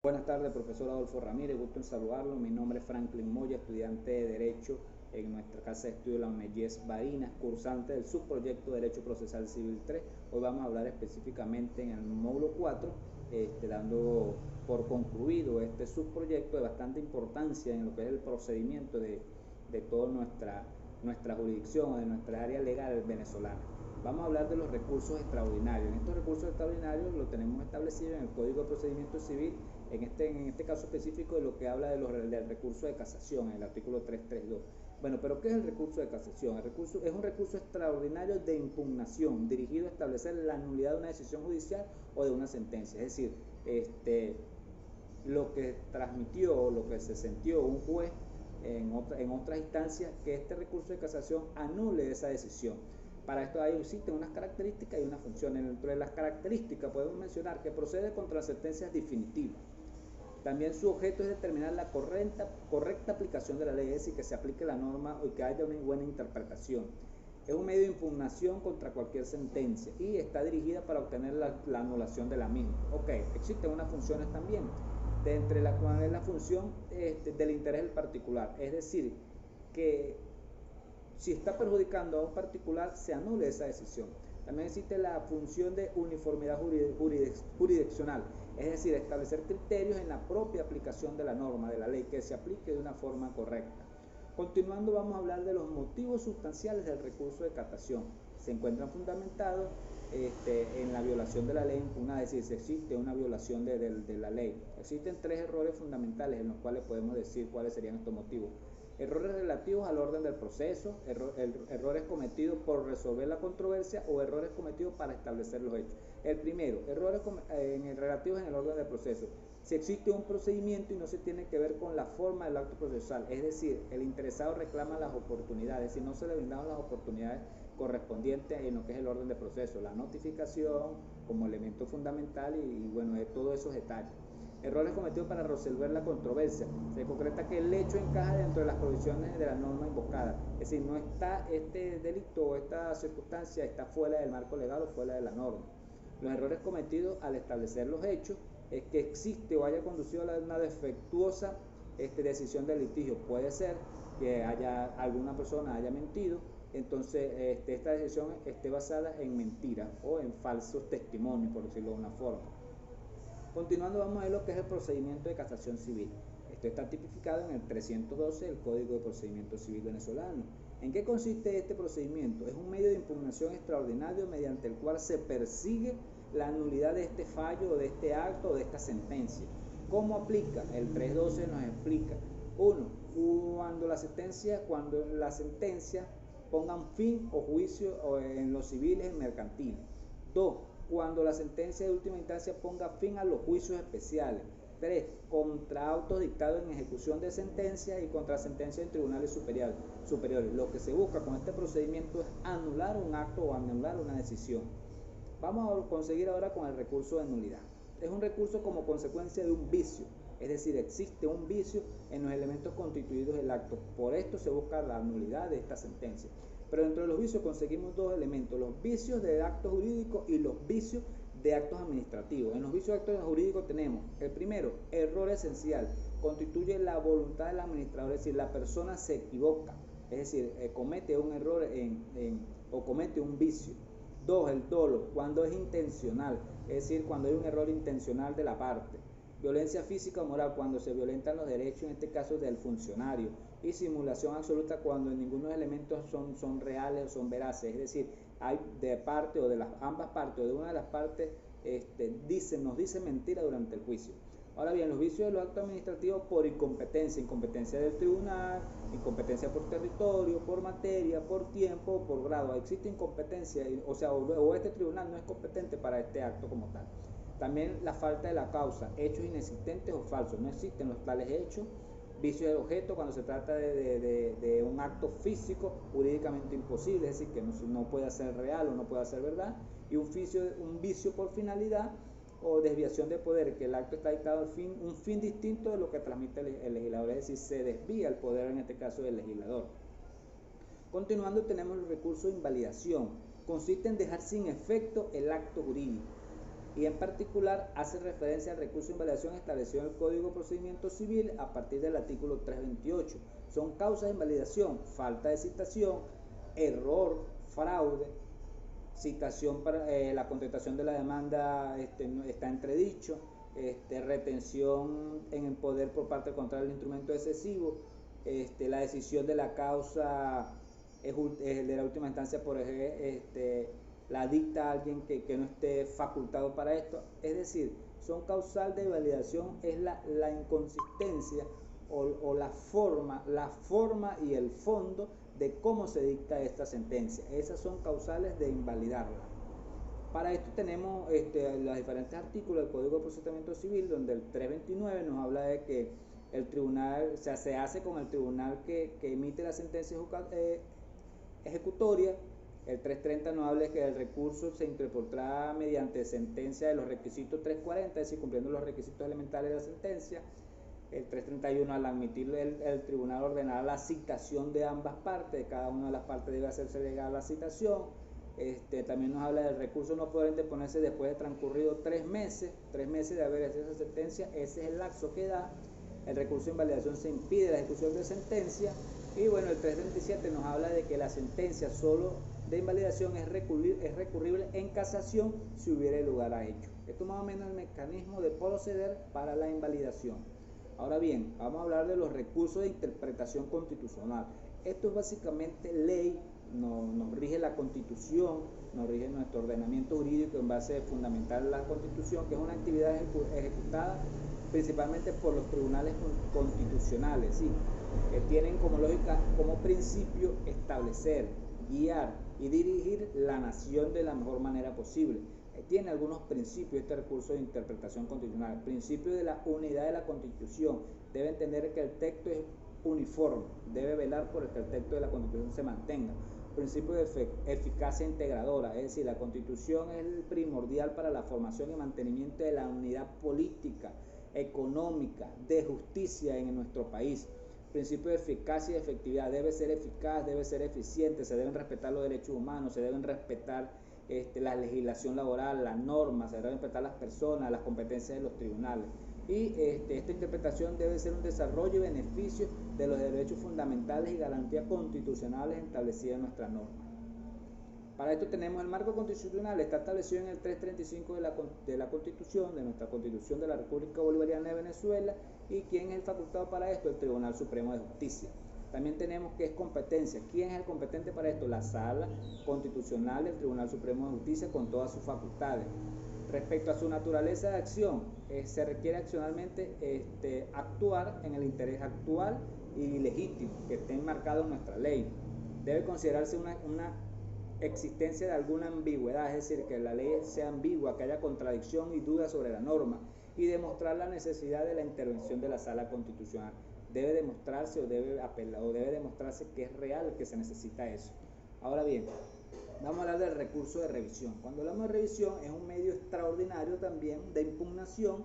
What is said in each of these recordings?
Buenas tardes, profesor Adolfo Ramírez, gusto en saludarlo. Mi nombre es Franklin Moya, estudiante de Derecho en nuestra casa de estudio, la UNEYES Barinas, cursante del subproyecto Derecho Procesal Civil 3. Hoy vamos a hablar específicamente en el módulo 4, dando por concluido este subproyecto de bastante importancia en lo que es el procedimiento de toda nuestra jurisdicción, de nuestra área legal venezolana. Vamos a hablar de los recursos extraordinarios. En estos recursos extraordinarios lo tenemos establecido en el Código de Procedimiento Civil, en este caso específico de lo que habla del recurso de casación, en el artículo 332. Bueno, pero ¿qué es el recurso de casación? El recurso es un recurso extraordinario de impugnación dirigido a establecer la nulidad de una decisión judicial o de una sentencia. Es decir, lo que transmitió, lo que se sintió un juez en otras instancias, que este recurso de casación anule esa decisión. Para esto existen unas características y unas funciones. Dentro de las características podemos mencionar que procede contra sentencias definitivas. También su objeto es determinar la correcta aplicación de la ley, es decir, que se aplique la norma y que haya una buena interpretación. Es un medio de impugnación contra cualquier sentencia y está dirigida para obtener la anulación de la misma. Ok, existen unas funciones también, de entre las cuales es la función del interés del particular, es decir, que si está perjudicando a un particular, se anule esa decisión. También existe la función de uniformidad jurisdiccional, es decir, establecer criterios en la propia aplicación de la norma, de la ley, que se aplique de una forma correcta. Continuando, vamos a hablar de los motivos sustanciales del recurso de casación. Se encuentran fundamentados en la violación de la ley impugnada, es decir, si existe una violación de la ley. Existen tres errores fundamentales en los cuales podemos decir cuáles serían estos motivos. Errores relativos al orden del proceso, errores cometidos por resolver la controversia o errores cometidos para establecer los hechos. El primero, errores relativos en el orden del proceso. Si existe un procedimiento y no se tiene que ver con la forma del acto procesal, es decir, el interesado reclama las oportunidades, si no se le brindaron las oportunidades correspondientes en lo que es el orden de proceso, la notificación como elemento fundamental y bueno, de todos esos detalles. Errores cometidos para resolver la controversia. Se concreta que el hecho encaja dentro de las provisiones de la norma invocada. Es decir, no está este delito o esta circunstancia está fuera del marco legal o fuera de la norma. Los errores cometidos al establecer los hechos es que existe o haya conducido a una defectuosa decisión del litigio. Puede ser que alguna persona haya mentido, entonces esta decisión esté basada en mentiras o en falsos testimonios, por decirlo de una forma. Continuando, vamos a ver lo que es el procedimiento de casación civil. Esto está tipificado en el 312 del Código de Procedimiento Civil venezolano. ¿En qué consiste este procedimiento? Es un medio de impugnación extraordinario mediante el cual se persigue la nulidad de este fallo, o de este acto o de esta sentencia. ¿Cómo aplica? El 312 nos explica. 1. Cuando la sentencia pongan fin o juicio en los civiles y mercantiles. 2. Cuando la sentencia de última instancia ponga fin a los juicios especiales. 3. Contra autos dictados en ejecución de sentencia y contra sentencias en tribunales superiores. Lo que se busca con este procedimiento es anular un acto o anular una decisión. Vamos a conseguir ahora con el recurso de nulidad. Es un recurso como consecuencia de un vicio, es decir, existe un vicio en los elementos constituidos del acto. Por esto se busca la nulidad de esta sentencia. Pero dentro de los vicios conseguimos dos elementos: los vicios de actos jurídicos y los vicios de actos administrativos. En los vicios de actos jurídicos tenemos el primero, error esencial, constituye la voluntad del administrador, es decir, la persona se equivoca, es decir, comete un error o comete un vicio. 2. El dolo, cuando es intencional, es decir, cuando hay un error intencional de la parte. Violencia física o moral, cuando se violentan los derechos, en este caso del funcionario. Y simulación absoluta, cuando ninguno de los elementos son reales o son veraces, es decir, hay de parte o de ambas partes o de una de las partes nos dice mentira durante el juicio. Ahora bien, los vicios de los actos administrativos por incompetencia del tribunal, incompetencia por territorio, por materia, por tiempo, por grado. Existe incompetencia, o este tribunal no es competente para este acto como tal. También la falta de la causa, hechos inexistentes o falsos, no existen los tales hechos. Vicio del objeto, cuando se trata de un acto físico jurídicamente imposible, es decir, que no puede ser real o no puede ser verdad. Y un vicio por finalidad o desviación de poder, que el acto está dictado un fin distinto de lo que transmite el legislador, es decir, se desvía el poder, en este caso del legislador. Continuando, tenemos el recurso de invalidación. Consiste en dejar sin efecto el acto jurídico. y en particular hace referencia al recurso de invalidación establecido en el Código de Procedimiento Civil a partir del artículo 328. Son causas de invalidación: falta de citación, error, fraude, citación para la contestación de la demanda está entredicho, retención en el poder por parte contraria del instrumento excesivo, la decisión de la causa de la última instancia por la dicta alguien que no esté facultado para esto. Es decir, son causal de validación, es la inconsistencia o la forma y el fondo de cómo se dicta esta sentencia. Esas son causales de invalidarla. Para esto tenemos los diferentes artículos del Código de Procedimiento Civil, donde el 329 nos habla de que el tribunal, o sea, se hace con el tribunal que emite la sentencia ejecutoria. El 330 nos habla de que el recurso se interpondrá mediante sentencia de los requisitos 340, es decir, cumpliendo los requisitos elementales de la sentencia. El 331, al admitir el tribunal ordenará la citación de ambas partes, de cada una de las partes debe hacerse llegar la citación. También nos habla del recurso no poder interponerse después de transcurrido 3 meses de haber hecho esa sentencia. Ese es el lapso que da. El recurso de invalidación se impide la ejecución de sentencia. Y bueno, el 337 nos habla de que la sentencia solo de invalidación es recurrible en casación si hubiera lugar a hecho. Esto más o menos es el mecanismo de proceder para la invalidación. Ahora bien, vamos a hablar de los recursos de interpretación constitucional. Esto es básicamente ley, nos rige la Constitución, nos rige nuestro ordenamiento jurídico en base fundamental a la Constitución, que es una actividad ejecutada principalmente por los tribunales constitucionales, ¿sí? Que tienen como lógica, como principio, establecer, guiar y dirigir la nación de la mejor manera posible. Tiene algunos principios este recurso de interpretación constitucional. El principio de la unidad de la Constitución: debe entender que el texto es uniforme, debe velar por que el texto de la Constitución se mantenga. Principio de eficacia integradora, es decir, la Constitución es el primordial para la formación y mantenimiento de la unidad política, económica, de justicia en nuestro país. Principio de eficacia y efectividad: debe ser eficaz, debe ser eficiente, se deben respetar los derechos humanos, se deben respetar la legislación laboral, las normas, se deben respetar las personas, las competencias de los tribunales. Y esta interpretación debe ser un desarrollo y beneficio de los derechos fundamentales y garantías constitucionales establecidas en nuestras normas. Para esto tenemos el marco constitucional, está establecido en el 335 de la Constitución, de nuestra Constitución de la República Bolivariana de Venezuela. ¿Y quién es el facultado para esto? El Tribunal Supremo de Justicia. También tenemos que es competencia. ¿Quién es el competente para esto? La Sala Constitucional del Tribunal Supremo de Justicia con todas sus facultades. Respecto a su naturaleza de acción, se requiere accionalmente actuar en el interés actual y legítimo que esté enmarcado en nuestra ley. Debe considerarse una existencia de alguna ambigüedad, es decir, que la ley sea ambigua, que haya contradicción y duda sobre la norma, y demostrar la necesidad de la intervención de la Sala Constitucional. Debe demostrarse o debe demostrarse que es real, que se necesita eso. Ahora bien, vamos a hablar del recurso de revisión. Cuando hablamos de revisión, es un medio extraordinario también de impugnación,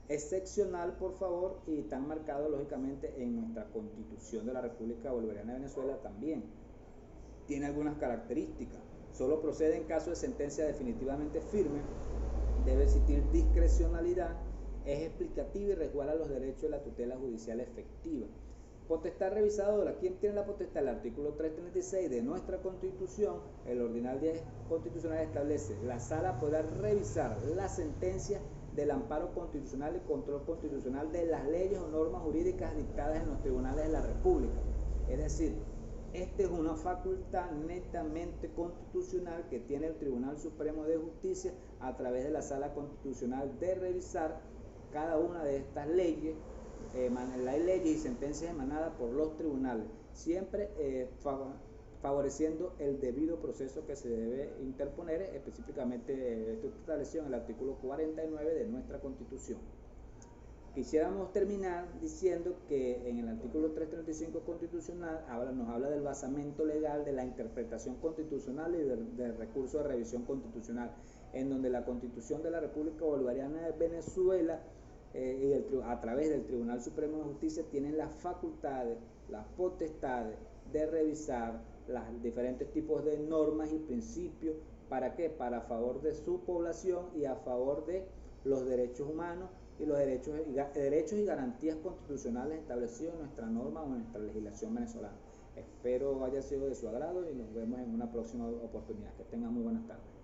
excepcional, por favor, y tan marcado lógicamente en nuestra Constitución de la República Bolivariana de Venezuela también. Tiene algunas características. Solo procede en caso de sentencia definitivamente firme, debe existir discrecionalidad, es explicativa y resguarda los derechos de la tutela judicial efectiva. Potestad revisadora: ¿quién tiene la potestad? El artículo 336 de nuestra Constitución, el ordinal 10 constitucional, establece: la Sala podrá revisar las sentencias del amparo constitucional y control constitucional de las leyes o normas jurídicas dictadas en los tribunales de la República. Es decir, esta es una facultad netamente constitucional que tiene el Tribunal Supremo de Justicia a través de la Sala Constitucional de revisar cada una de estas leyes, leyes y sentencias emanadas por los tribunales, siempre favoreciendo el debido proceso que se debe interponer, específicamente esto establecido en el artículo 49 de nuestra Constitución. Quisiéramos terminar diciendo que en el artículo 335 constitucional nos habla del basamento legal de la interpretación constitucional y del recurso de revisión constitucional, en donde la Constitución de la República Bolivariana de Venezuela a través del Tribunal Supremo de Justicia tienen las facultades, las potestades de revisar los diferentes tipos de normas y principios ¿Para qué? Para a favor de su población y a favor de los derechos humanos y los derechos y garantías constitucionales establecidos en nuestra norma o en nuestra legislación venezolana. Espero haya sido de su agrado y nos vemos en una próxima oportunidad. Que tengan muy buenas tardes.